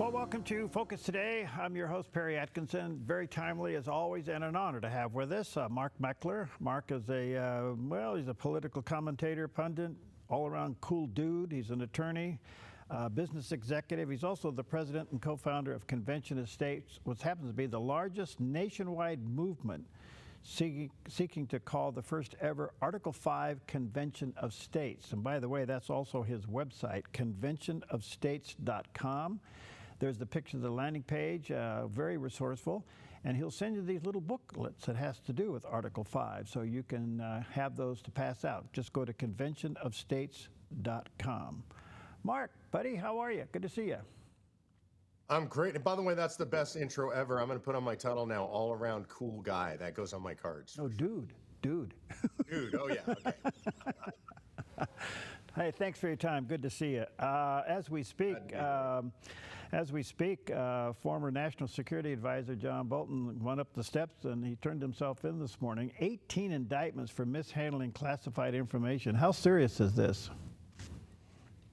Well, welcome to Focus Today. I'm your host, Perry Atkinson. Very timely, as always, and an honor to have with us Mark Meckler. Mark is he's a political commentator, pundit, all-around cool dude. He's an attorney, business executive. He's also the president and co-founder of Convention of States, which happens to be the largest nationwide movement seeking to call the first ever Article 5 Convention of States. And by the way, that's also his website, conventionofstates.com. There's the picture of the landing page, very resourceful. And he'll send you these little booklets that has to do with Article 5, so you can have those to pass out. Just go to conventionofstates.com. Mark, buddy, how are you? Good to see you. I'm great. And by the way, that's the best intro ever. I'm going to put on my title now, all around cool guy. That goes on my cards. Oh, dude. Dude, oh yeah, okay. Hey, thanks for your time. Good to see you. As we speak, former National Security Advisor John Bolton went up the steps and he turned himself in this morning. 18 indictments for mishandling classified information. How serious is this?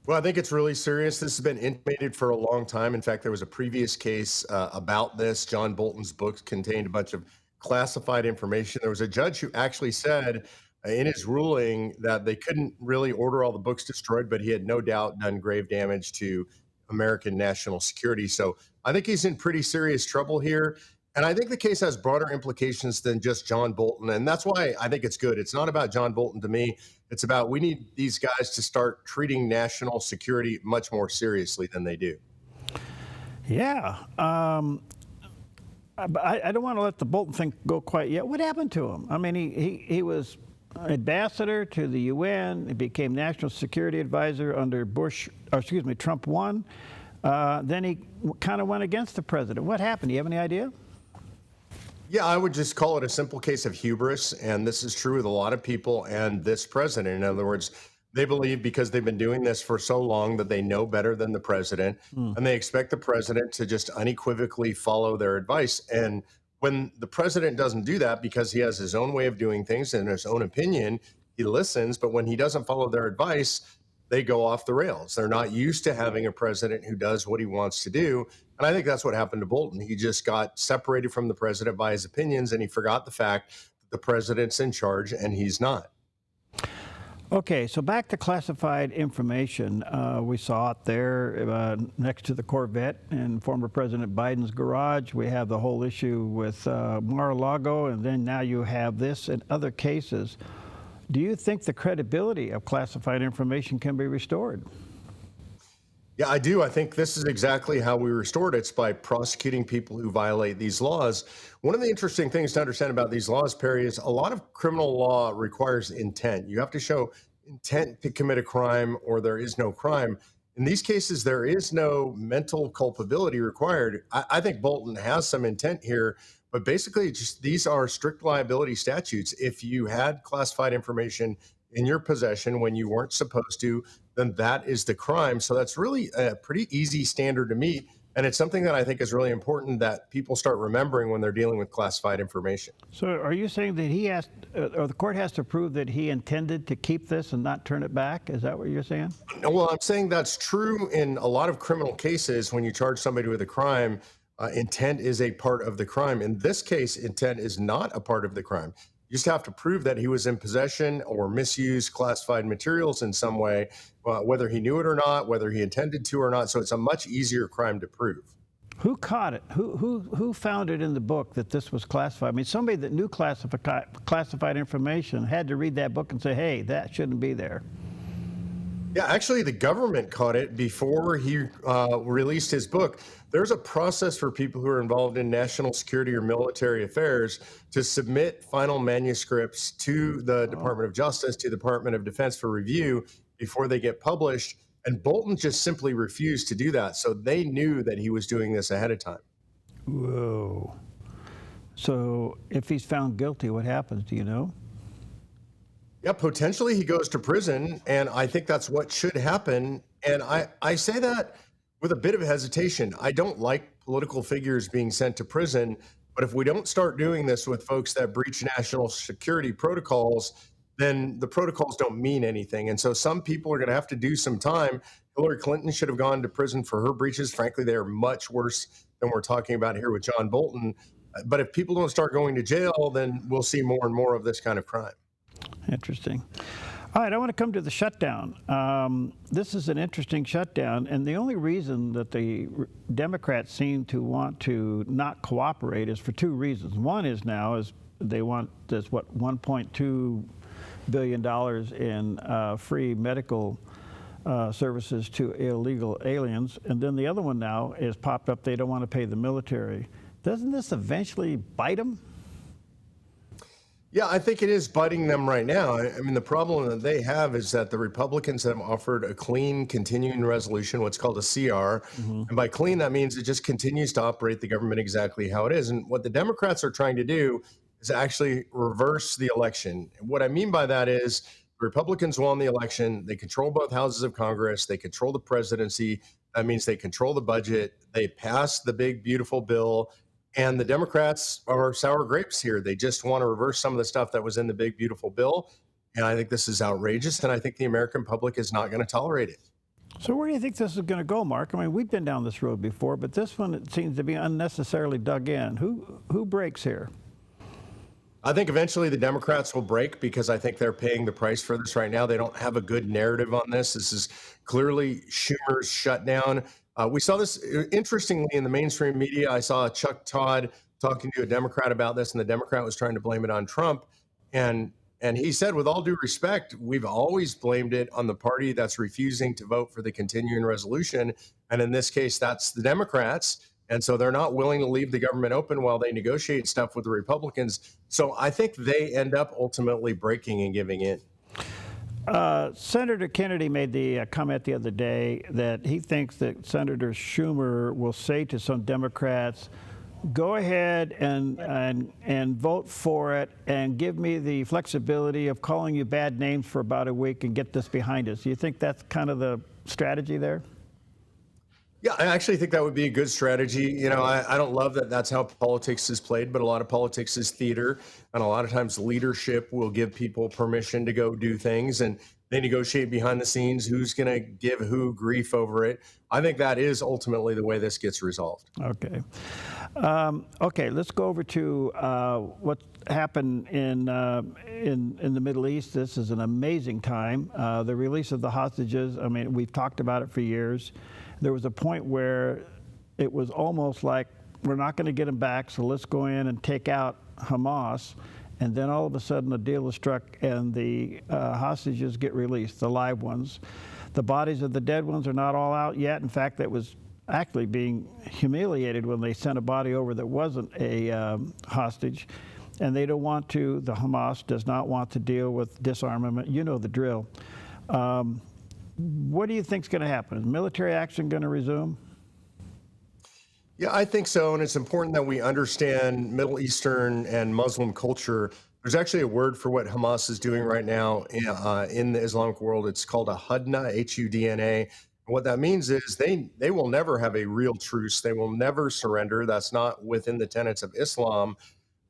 Well, I think it's really serious. This has been intimated for a long time. In fact, there was a previous case about this. John Bolton's books contained a bunch of classified information. There was a judge who actually said in his ruling that they couldn't really order all the books destroyed, but he had no doubt done grave damage to American national security. So I think he's in pretty serious trouble here. And I think the case has broader implications than just John Bolton. And that's why I think it's good. It's not about John Bolton to me. It's about we need these guys to start treating national security much more seriously than they do. Yeah. I don't want to let the Bolton thing go quite yet. What happened to him? I mean, he was ambassador to the UN. He became national security advisor under Trump 1. Then he kind of went against the president. What happened? Do you have any idea? Yeah, I would just call it a simple case of hubris. And this is true with a lot of people and this president. In other words, they believe because they've been doing this for so long that they know better than the president, and they expect the president to just unequivocally follow their advice. And when the president doesn't do that because he has his own way of doing things and his own opinion, he listens. But when he doesn't follow their advice, they go off the rails. They're not used to having a president who does what he wants to do. And I think that's what happened to Bolton. He just got separated from the president by his opinions, and he forgot the fact that the president's in charge and he's not. Okay, so back to classified information. We saw it there next to the Corvette in former President Biden's garage. We have the whole issue with Mar-a-Lago, and then now you have this and other cases. Do you think the credibility of classified information can be restored? Yeah, I do. I think this is exactly how we restore it. It's by prosecuting people who violate these laws. One of the interesting things to understand about these laws, Perry, is a lot of criminal law requires intent. You have to show intent to commit a crime or there is no crime. In these cases, there is no mental culpability required. I think Bolton has some intent here, but basically just these are strict liability statutes. If you had classified information in your possession when you weren't supposed to, then that is the crime. So that's really a pretty easy standard to meet. And it's something that I think is really important that people start remembering when they're dealing with classified information. So are you saying that he has, or the court has to prove that he intended to keep this and not turn it back? Is that what you're saying? No, well, I'm saying that's true in a lot of criminal cases. When you charge somebody with a crime, intent is a part of the crime. In this case, intent is not a part of the crime. You just have to prove that he was in possession or misused classified materials in some way, whether he knew it or not, whether he intended to or not. So it's a much easier crime to prove. Who caught it? Who found it in the book that this was classified? I mean, somebody that knew classified information had to read that book and say, hey, that shouldn't be there. Yeah, actually, the government caught it before he released his book. There's a process for people who are involved in national security or military affairs to submit final manuscripts to the Department of Justice, to the Department of Defense for review before they get published. And Bolton just simply refused to do that. So they knew that he was doing this ahead of time. Whoa. So if he's found guilty, what happens? Do you know? Yeah, potentially he goes to prison, and I think that's what should happen. And I say that with a bit of hesitation. I don't like political figures being sent to prison, but if we don't start doing this with folks that breach national security protocols, then the protocols don't mean anything. And so some people are going to have to do some time. Hillary Clinton should have gone to prison for her breaches. Frankly, they are much worse than we're talking about here with John Bolton. But if people don't start going to jail, then we'll see more and more of this kind of crime. Interesting. All right, I want to come to the shutdown. This is an interesting shutdown, and the only reason that the Democrats seem to want to not cooperate is for two reasons. One is they want this, $1.2 billion in free medical services to illegal aliens, and then the other one now is popped up, they don't want to pay the military. Doesn't this eventually bite them? Yeah, I think it is biting them right now. I mean, the problem that they have is that the Republicans have offered a clean continuing resolution, what's called a CR. And by clean, that means it just continues to operate the government exactly how it is. And what the Democrats are trying to do is actually reverse the election. And what I mean by that is the Republicans won the election. They control both houses of Congress. They control the presidency. That means they control the budget. They passed the big, beautiful bill. And the Democrats are sour grapes here. They just want to reverse some of the stuff that was in the big, beautiful bill. And I think this is outrageous. And I think the American public is not going to tolerate it. So where do you think this is going to go, Mark? I mean, we've been down this road before, but this one, it seems to be unnecessarily dug in. Who breaks here? I think eventually the Democrats will break because I think they're paying the price for this right now. They don't have a good narrative on this. This is clearly Schumer's shutdown. We saw this interestingly in the mainstream media. I saw Chuck Todd talking to a Democrat about this, and the Democrat was trying to blame it on Trump. And he said, with all due respect, we've always blamed it on the party that's refusing to vote for the continuing resolution. And in this case, that's the Democrats. And so they're not willing to leave the government open while they negotiate stuff with the Republicans. So I think they end up ultimately breaking and giving in. Senator Kennedy made the comment the other day that he thinks that Senator Schumer will say to some Democrats, go ahead and vote for it and give me the flexibility of calling you bad names for about a week and get this behind us. Do you think that's kind of the strategy there? Yeah, I actually think that would be a good strategy. You know, I don't love that that's how politics is played, but a lot of politics is theater. And a lot of times leadership will give people permission to go do things and they negotiate behind the scenes who's going to give who grief over it. I think that is ultimately the way this gets resolved. Okay. Okay, let's go over to what happened in the Middle East. This is an amazing time. The release of the hostages, I mean, we've talked about it for years. There was a point where it was almost like, we're not going to get them back, so let's go in and take out Hamas. And then all of a sudden the deal is struck and the hostages get released, the live ones. The bodies of the dead ones are not all out yet. In fact, that was actually being humiliated when they sent a body over that wasn't a hostage. And they don't want to, the Hamas does not want to deal with disarmament. You know the drill. What do you think is going to happen? Is military action going to resume? Yeah, I think so. And it's important that we understand Middle Eastern and Muslim culture. There's actually a word for what Hamas is doing right now in the Islamic world. It's called a hudna, H-U-D-N-A. And what that means is they will never have a real truce. They will never surrender. That's not within the tenets of Islam.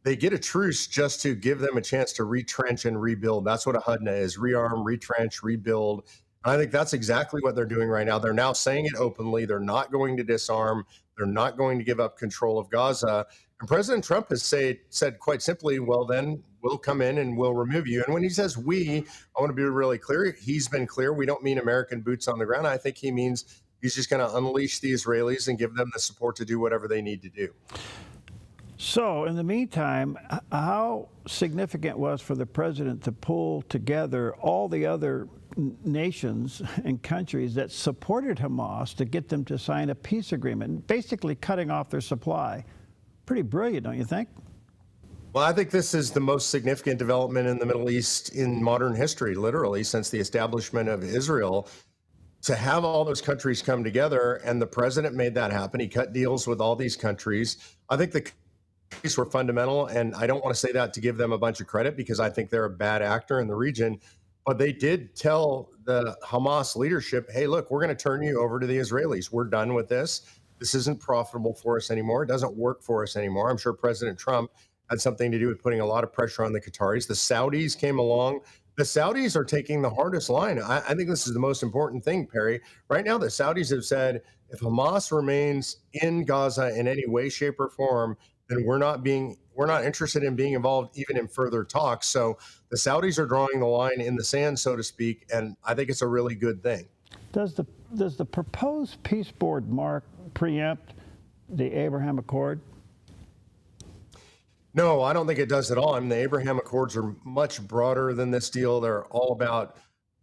They get a truce just to give them a chance to retrench and rebuild. That's what a hudna is: rearm, retrench, rebuild. I think that's exactly what they're doing right now. They're now saying it openly. They're not going to disarm. They're not going to give up control of Gaza. And President Trump has said quite simply, well, then we'll come in and we'll remove you. And when he says we, I want to be really clear. He's been clear. We don't mean American boots on the ground. I think he means he's just going to unleash the Israelis and give them the support to do whatever they need to do. So in the meantime, how significant was for the president to pull together all the other nations and countries that supported Hamas to get them to sign a peace agreement, basically cutting off their supply? Pretty brilliant, don't you think? Well, I think this is the most significant development in the Middle East in modern history, literally, since the establishment of Israel. To have all those countries come together, and the president made that happen. He cut deals with all these countries. I think the countries were fundamental, and I don't want to say that to give them a bunch of credit because I think they're a bad actor in the region. But they did tell the Hamas leadership, hey, look, we're going to turn you over to the Israelis. We're done with this. This isn't profitable for us anymore. It doesn't work for us anymore. I'm sure President Trump had something to do with putting a lot of pressure on the Qataris. The Saudis came along The Saudis are taking the hardest line. I think this is the most important thing, Perry. Right now, the Saudis have said if Hamas remains in Gaza in any way, shape, or form, then we're not interested in being involved even in further talks. So the Saudis are drawing the line in the sand, so to speak, and I think it's a really good thing. Does the proposed peace board, Mark, preempt the Abraham Accord? No, I don't think it does at all. I mean, the Abraham Accords are much broader than this deal. They're all about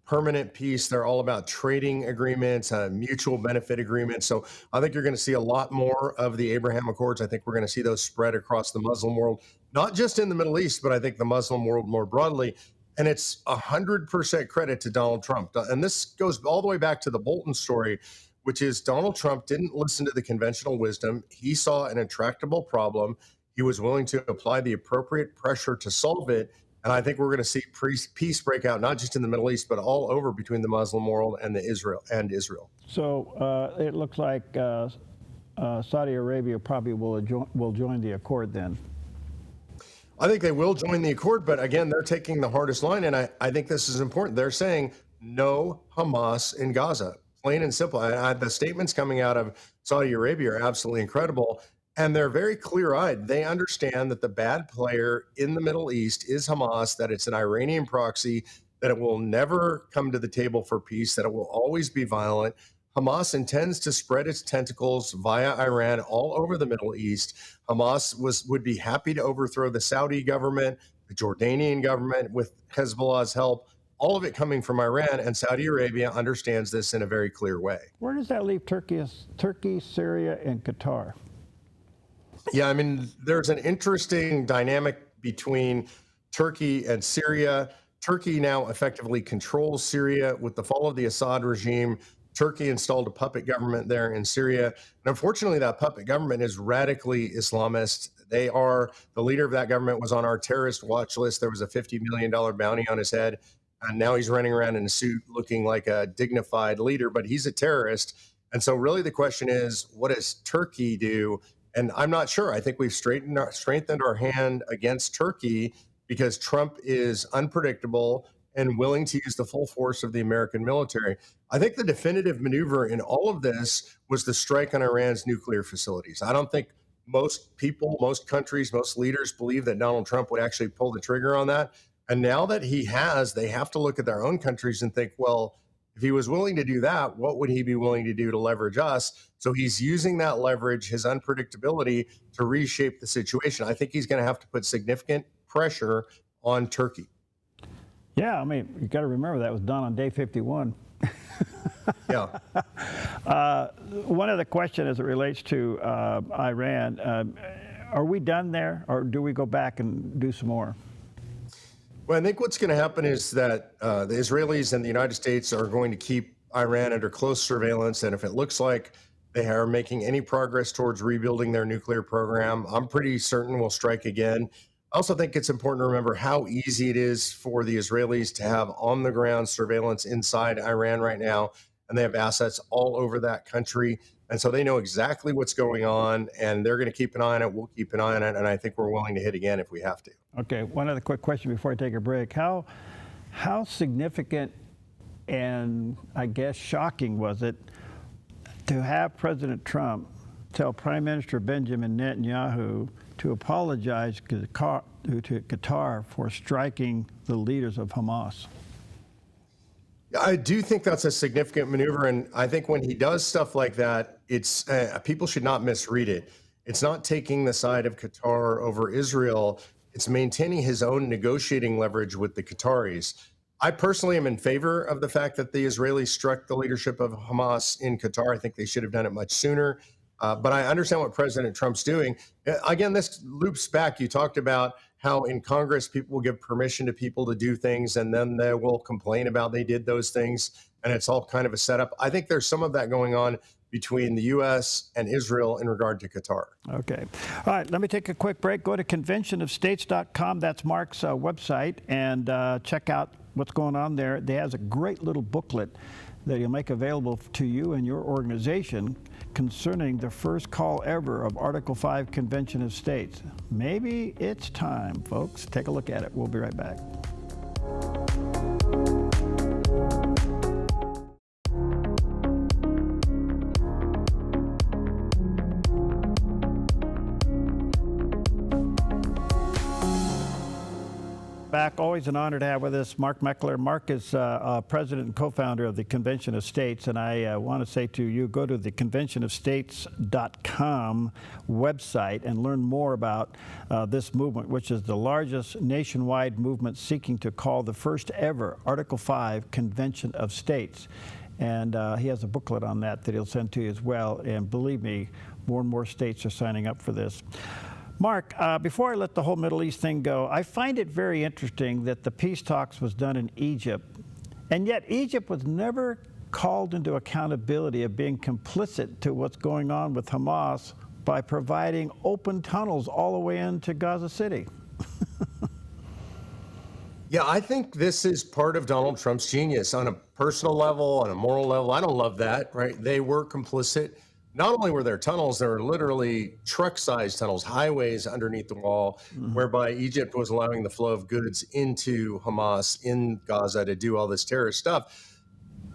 permanent peace. They're all about trading agreements, mutual benefit agreements. So I think you're going to see a lot more of the Abraham Accords. I think we're going to see those spread across the Muslim world, not just in the Middle East, but I think the Muslim world more broadly. And it's 100% credit to Donald Trump. And this goes all the way back to the Bolton story, which is Donald Trump didn't listen to the conventional wisdom. He saw an intractable problem. He was willing to apply the appropriate pressure to solve it. And I think we're going to see peace break out, not just in the Middle East, but all over between the Muslim world and Israel. So it looks like Saudi Arabia probably will join the accord then. I think they will join the accord, but again, they're taking the hardest line. And I think this is important. They're saying no Hamas in Gaza, plain and simple. The statements coming out of Saudi Arabia are absolutely incredible. And they're very clear-eyed. They understand that the bad player in the Middle East is Hamas, that it's an Iranian proxy, that it will never come to the table for peace, that it will always be violent. Hamas intends to spread its tentacles via Iran all over the Middle East. Hamas would be happy to overthrow the Saudi government, the Jordanian government with Hezbollah's help, all of it coming from Iran, and Saudi Arabia understands this in a very clear way. Where does that leave Turkey, Syria, and Qatar? Yeah, I mean, there's an interesting dynamic between Turkey and Syria. Turkey now effectively controls Syria. With the fall of the Assad regime, Turkey installed a puppet government there in Syria. And unfortunately, that puppet government is radically Islamist. The leader of that government was on our terrorist watch list. There was a $50 million bounty on his head. And now he's running around in a suit looking like a dignified leader, but he's a terrorist. And so really the question is, what does Turkey do? And I'm not sure. I think we've strengthened our hand against Turkey because Trump is unpredictable and willing to use the full force of the American military. I think the definitive maneuver in all of this was the strike on Iran's nuclear facilities. I don't think most people, most countries, most leaders believe that Donald Trump would actually pull the trigger on that. And now that he has, they have to look at their own countries and think, well, if he was willing to do that, what would he be willing to do to leverage us? So he's using that leverage, his unpredictability, to reshape the situation. I think he's going to have to put significant pressure on Turkey. Yeah, I mean, you got to remember that was done on day 51. Yeah. One other question as it relates to Iran. Are we done there, or do we go back and do some more? Well, I think what's going to happen is that the Israelis and the United States are going to keep Iran under close surveillance. And if it looks like they are making any progress towards rebuilding their nuclear program, I'm pretty certain we'll strike again. I also think it's important to remember how easy it is for the Israelis to have on-the-ground surveillance inside Iran right now. And they have assets all over that country. And so they know exactly what's going on, and they're going to keep an eye on it. We'll keep an eye on it. And I think we're willing to hit again if we have to. Okay, one other quick question before I take a break. How significant and I guess shocking was it to have President Trump tell Prime Minister Benjamin Netanyahu to apologize to Qatar for striking the leaders of Hamas? I do think that's a significant maneuver, and I think when he does stuff like that, it's people should not misread it. It's not taking the side of Qatar over Israel. It's maintaining his own negotiating leverage with the Qataris. I personally am in favor of the fact that the Israelis struck the leadership of Hamas in Qatar. I think they should have done it much sooner. But I understand what President Trump's doing. Again, this loops back. You talked about how in Congress people will give permission to people to do things, and then they will complain about they did those things, and it's all kind of a setup. I think there's some of that going on between the U.S. and Israel in regard to Qatar. Okay. All right, let me take a quick break. Go to conventionofstates.com. That's Mark's website, and check out what's going on there. They has a great little booklet that he'll make available to you and your organization concerning the first call ever of Article 5 Convention of States. Maybe it's time, folks. Take a look at it. We'll be right back. Back, always an honor to have with us Mark Meckler. Mark is president and co-founder of the Convention of States, and I want to say to you, go to the conventionofstates.com website and learn more about this movement, which is the largest nationwide movement seeking to call the first ever Article 5 Convention of States. And he has a booklet on that he'll send to you as well, and believe me, more and more states are signing up for this. Mark, before I let the whole Middle East thing go, I find it very interesting that the peace talks was done in Egypt, and yet Egypt was never called into accountability of being complicit to what's going on with Hamas by providing open tunnels all the way into Gaza City. Yeah, I think this is part of Donald Trump's genius on a personal level, on a moral level. I don't love that, right? They were complicit. Not only were there tunnels, there were literally truck-sized tunnels, highways underneath the wall, whereby Egypt was allowing the flow of goods into Hamas in Gaza to do all this terrorist stuff.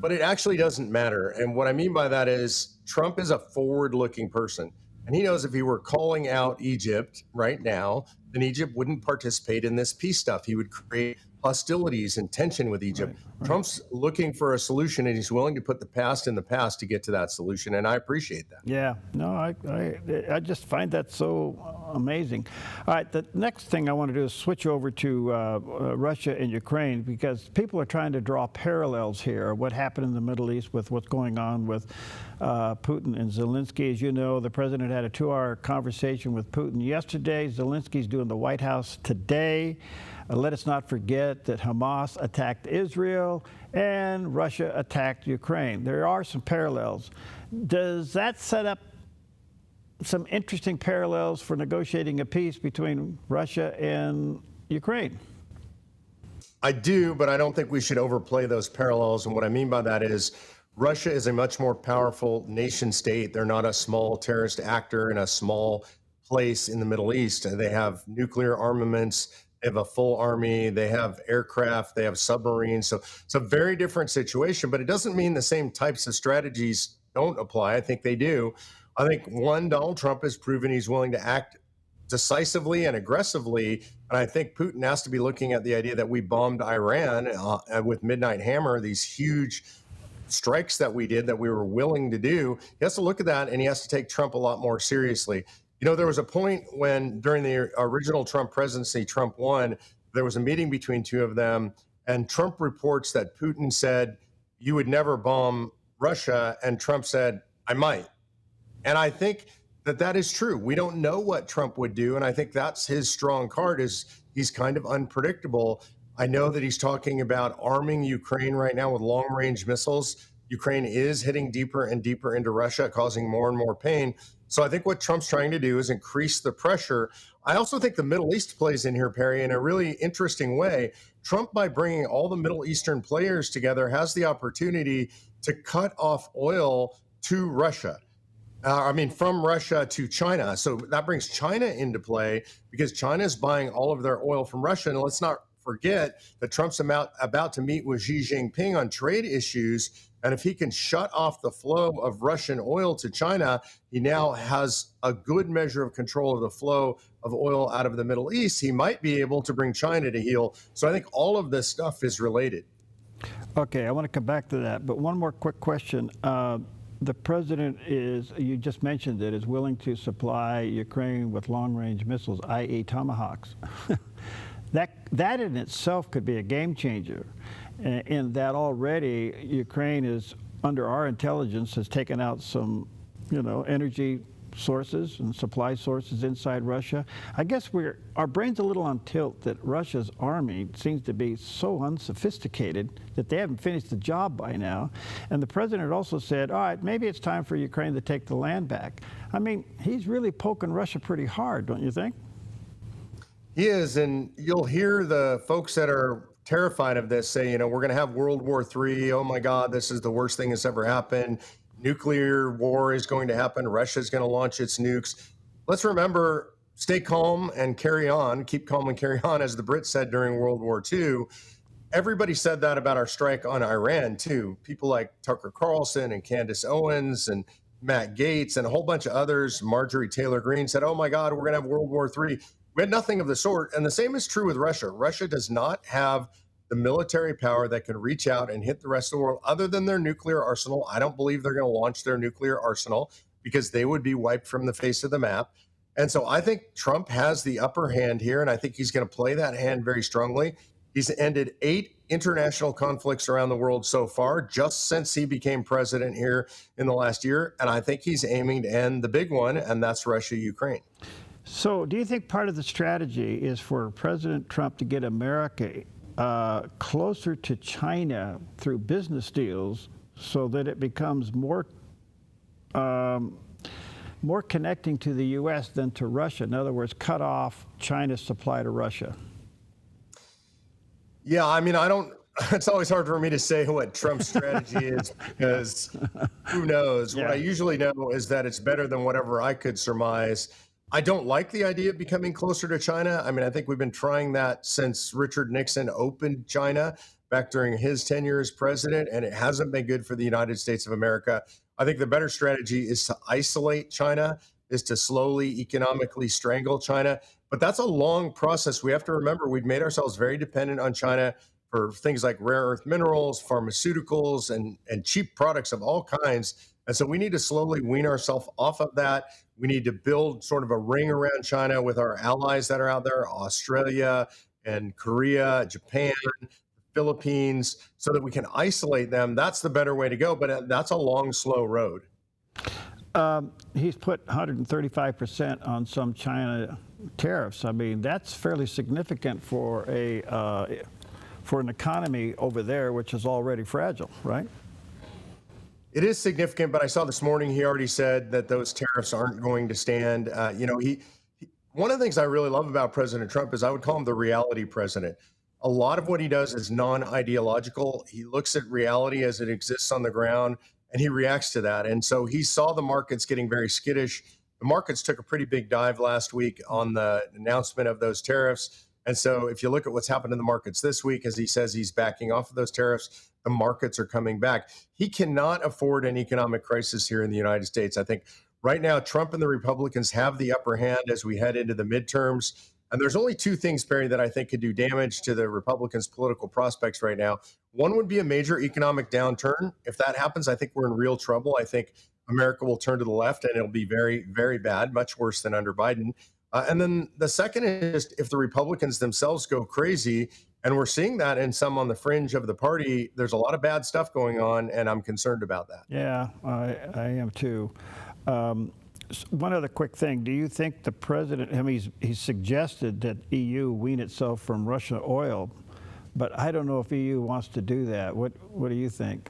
But it actually doesn't matter. And what I mean by that is Trump is a forward-looking person. And he knows if he were calling out Egypt right now, then Egypt wouldn't participate in this peace stuff. He would create hostilities and tension with Egypt. Right. Trump's looking for a solution, and he's willing to put the past in the past to get to that solution, and I appreciate that. Yeah, no, I just find that so amazing. All right, the next thing I want to do is switch over to Russia and Ukraine, because people are trying to draw parallels here, what happened in the Middle East with what's going on with Putin and Zelensky. As you know, the president had a 2-hour conversation with Putin yesterday. Zelensky's doing the White House today. Let us not forget that Hamas attacked Israel and Russia attacked Ukraine. There are some parallels. Does that set up some interesting parallels for negotiating a peace between Russia and Ukraine? I do, but I don't think we should overplay those parallels. And what I mean by that is Russia is a much more powerful nation state. They're not a small terrorist actor in a small place in the Middle East. They have nuclear armaments. They have a full army, they have aircraft, they have submarines. So it's a very different situation, but it doesn't mean the same types of strategies don't apply. I think they do. I think, one, Donald Trump has proven he's willing to act decisively and aggressively. And I think Putin has to be looking at the idea that we bombed Iran with Midnight Hammer, these huge strikes that we did that we were willing to do. He has to look at that, and he has to take Trump a lot more seriously. You know, there was a point when during the original Trump presidency, Trump won, there was a meeting between two of them, and Trump reports that Putin said, "You would never bomb Russia," and Trump said, "I might." And I think that that is true. We don't know what Trump would do, and I think that's his strong card, is he's kind of unpredictable. I know that he's talking about arming Ukraine right now with long-range missiles. Ukraine is hitting deeper and deeper into Russia, causing more and more pain. So I think what Trump's trying to do is increase the pressure. I also think the Middle East plays in here, Perry, in a really interesting way. Trump, by bringing all the Middle Eastern players together, has the opportunity to cut off oil to Russia. From Russia to China. So that brings China into play because China is buying all of their oil from Russia. And let's not forget that Trump's about to meet with Xi Jinping on trade issues. And if he can shut off the flow of Russian oil to China, he now has a good measure of control of the flow of oil out of the Middle East. He might be able to bring China to heel. So I think all of this stuff is related. Okay, I want to come back to that. But one more quick question. The president is, you just mentioned it, is willing to supply Ukraine with long-range missiles, i.e. Tomahawks. That in itself could be a game changer. In that already Ukraine is, under our intelligence, has taken out some, energy sources and supply sources inside Russia. I guess our brain's a little on tilt that Russia's army seems to be so unsophisticated that they haven't finished the job by now. And the president also said, all right, maybe it's time for Ukraine to take the land back. I mean, he's really poking Russia pretty hard, don't you think? He is, and you'll hear the folks that are terrified of this say, we're going to have World War III. Oh my God, this is the worst thing that's ever happened. Nuclear war is going to happen. Russia's going to launch its nukes. Let's remember, stay calm and carry on. Keep calm and carry on, as the Brits said during World War II. everybody said that about our strike on Iran too. People like Tucker Carlson and Candace Owens and Matt Gaetz and a whole bunch of others, Marjorie Taylor Greene, said, oh my God, we're going to have World War III. We had nothing of the sort. And the same is true with Russia. Russia does not have the military power that can reach out and hit the rest of the world other than their nuclear arsenal. I don't believe they're going to launch their nuclear arsenal because they would be wiped from the face of the map. And so I think Trump has the upper hand here, and I think he's going to play that hand very strongly. He's ended 8 international conflicts around the world so far, just since he became president here in the last year. And I think he's aiming to end the big one, and that's Russia-Ukraine. So do you think part of the strategy is for President Trump to get America closer to China through business deals so that it becomes more connecting to the U.S. than to Russia? In other words, cut off China's supply to Russia. Yeah, I mean, it's always hard for me to say what Trump's strategy is because who knows? Yeah. What I usually know is that it's better than whatever I could surmise. I don't like the idea of becoming closer to China. I mean, I think we've been trying that since Richard Nixon opened China back during his tenure as president, and it hasn't been good for the United States of America. I think the better strategy is to isolate China, is to slowly economically strangle China. But that's a long process. We have to remember we've made ourselves very dependent on China for things like rare earth minerals, pharmaceuticals, and cheap products of all kinds. And so we need to slowly wean ourselves off of that. We need to build sort of a ring around China with our allies that are out there, Australia and Korea, Japan, Philippines, so that we can isolate them. That's the better way to go, but that's a long, slow road. He's put 135% on some China tariffs. I mean, that's fairly significant for an economy over there, which is already fragile, right? It is significant, but I saw this morning he already said that those tariffs aren't going to stand. One of the things I really love about President Trump is I would call him the reality president. A lot of what he does is non-ideological. He looks at reality as it exists on the ground, and he reacts to that. And so he saw the markets getting very skittish. The markets took a pretty big dive last week on the announcement of those tariffs. And so if you look at what's happened in the markets this week, as he says he's backing off of those tariffs, the markets are coming back. He cannot afford an economic crisis here in the United States. I think right now, Trump and the Republicans have the upper hand as we head into the midterms. And there's only 2 things, Perry, that I think could do damage to the Republicans' political prospects right now. One would be a major economic downturn. If that happens, I think we're in real trouble. I think America will turn to the left, and it'll be very, very bad, much worse than under Biden. And then the second is if the Republicans themselves go crazy, and we're seeing that in some on the fringe of the party, there's a lot of bad stuff going on, and I'm concerned about that. Yeah, I am too. One other quick thing. Do you think the president, he's suggested that EU wean itself from Russian oil, but I don't know if EU wants to do that. What do you think?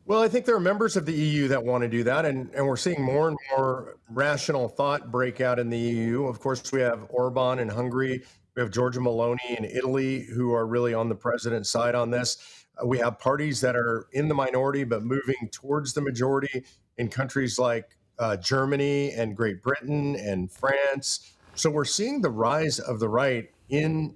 Well, I think there are members of the EU that want to do that, and we're seeing more and more rational thought break out in the EU. Of course, we have Orban in Hungary. We have Giorgia Meloni in Italy, who are really on the president's side on this. We have parties that are in the minority but moving towards the majority in countries like Germany and Great Britain and France. So we're seeing the rise of the right in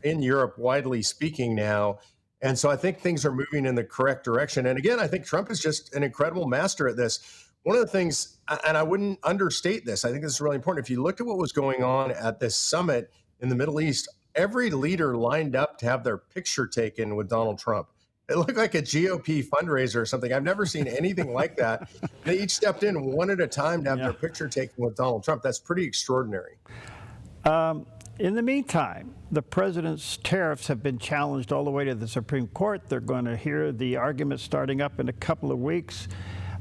Europe, widely speaking now. And so I think things are moving in the correct direction. And again, I think Trump is just an incredible master at this. One of the things, and I wouldn't understate this, I think this is really important. If you looked at what was going on at this summit in the Middle East, every leader lined up to have their picture taken with Donald Trump. It looked like a GOP fundraiser or something. I've never seen anything like that. They each stepped in one at a time to have their picture taken with Donald Trump. That's pretty extraordinary. In the meantime, the president's tariffs have been challenged all the way to the Supreme Court. They're going to hear the argument starting up in a couple of weeks.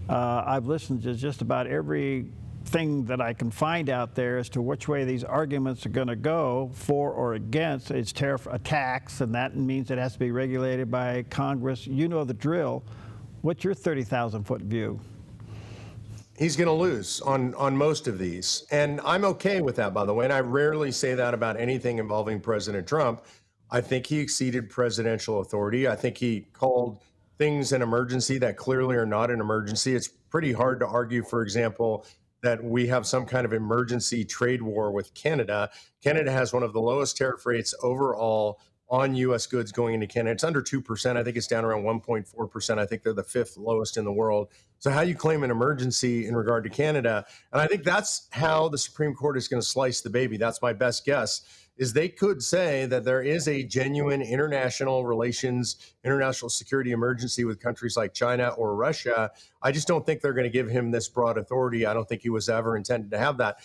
I've listened to just about everything that I can find out there as to which way these arguments are going to go, for or against. It's tariff attacks, and that means it has to be regulated by Congress. You know the drill. What's your 30,000-foot view? He's going to lose on most of these. And I'm okay with that, by the way. And I rarely say that about anything involving President Trump. I think he exceeded presidential authority. I think he called things an emergency that clearly are not an emergency. It's pretty hard to argue, for example, that we have some kind of emergency trade war with Canada. Canada has one of the lowest tariff rates overall on U.S. goods going into Canada. It's under 2%. I think it's down around 1.4%. I think they're the 5th lowest in the world. So how you claim an emergency in regard to Canada, and I think that's how the Supreme Court is going to slice the baby. That's my best guess, is they could say that there is a genuine international relations, international security emergency with countries like China or Russia. I just don't think they're going to give him this broad authority. I don't think he was ever intended to have that.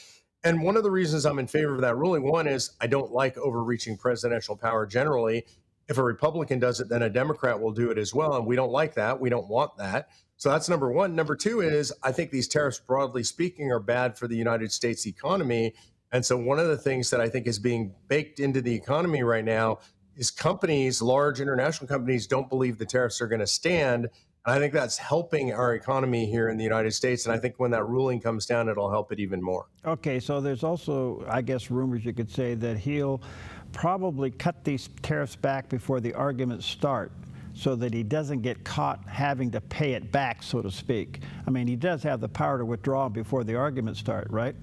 And one of the reasons I'm in favor of that ruling, one is I don't like overreaching presidential power generally. If a Republican does it, then a Democrat will do it as well. And we don't like that. We don't want that. So that's number one. Number two is I think these tariffs, broadly speaking, are bad for the United States economy. And so one of the things that I think is being baked into the economy right now is companies, large international companies, don't believe the tariffs are going to stand. And I think that's helping our economy here in the United States. And I think when that ruling comes down, it'll help it even more. Okay, so there's also, I guess, rumors you could say that he'll probably cut these tariffs back before the arguments start so that he doesn't get caught having to pay it back, so to speak. I mean, he does have the power to withdraw before the arguments start, right?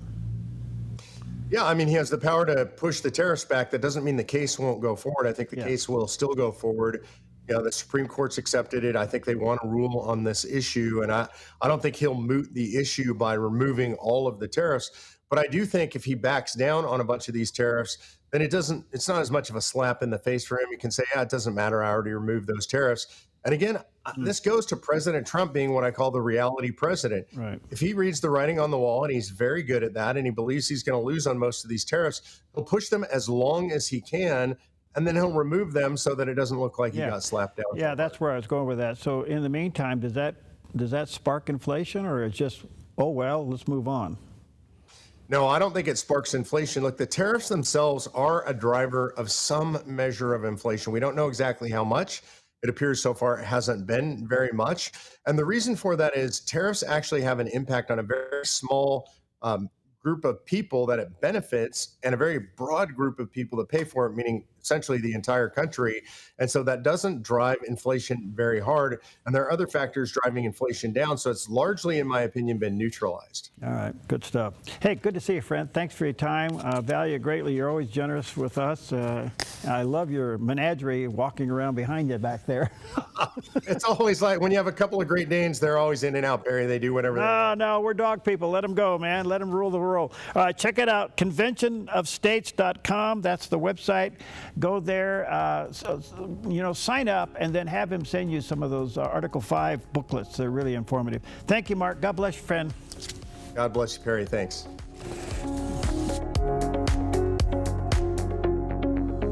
Yeah, I mean, he has the power to push the tariffs back. That doesn't mean the case won't go forward. I think the case will still go forward. You know, the Supreme Court's accepted it. I think they want to rule on this issue. And I don't think he'll moot the issue by removing all of the tariffs. But I do think if he backs down on a bunch of these tariffs, then it's not as much of a slap in the face for him. You can say, yeah, it doesn't matter. I already removed those tariffs. And again, this goes to President Trump being what I call the reality president. Right. If he reads the writing on the wall, and he's very good at that, and he believes he's going to lose on most of these tariffs, he'll push them as long as he can, and then he'll remove them so that it doesn't look like he got slapped down. Yeah, that's where I was going with that. So in the meantime, does that spark inflation, or it's just, oh, well, let's move on? No, I don't think it sparks inflation. Look, the tariffs themselves are a driver of some measure of inflation. We don't know exactly how much. It appears so far it hasn't been very much. And the reason for that is tariffs actually have an impact on a very small group of people that it benefits and a very broad group of people that pay for it, meaning essentially the entire country. And so that doesn't drive inflation very hard. And there are other factors driving inflation down. So it's largely, in my opinion, been neutralized. All right. Good stuff. Hey, good to see you, friend. Thanks for your time. Value it greatly. You're always generous with us. I love your menagerie walking around behind you back there. It's always like when you have a couple of Great Danes, they're always in and out, Barry. They do whatever they want. No, we're dog people. Let them go, man. Let them rule the world. All right, check it out. conventionofstates.com. That's the website. Go there, sign up, and then have him send you some of those Article 5 booklets. They're really informative. Thank you, Mark. God bless you, friend. God bless you, Perry. Thanks.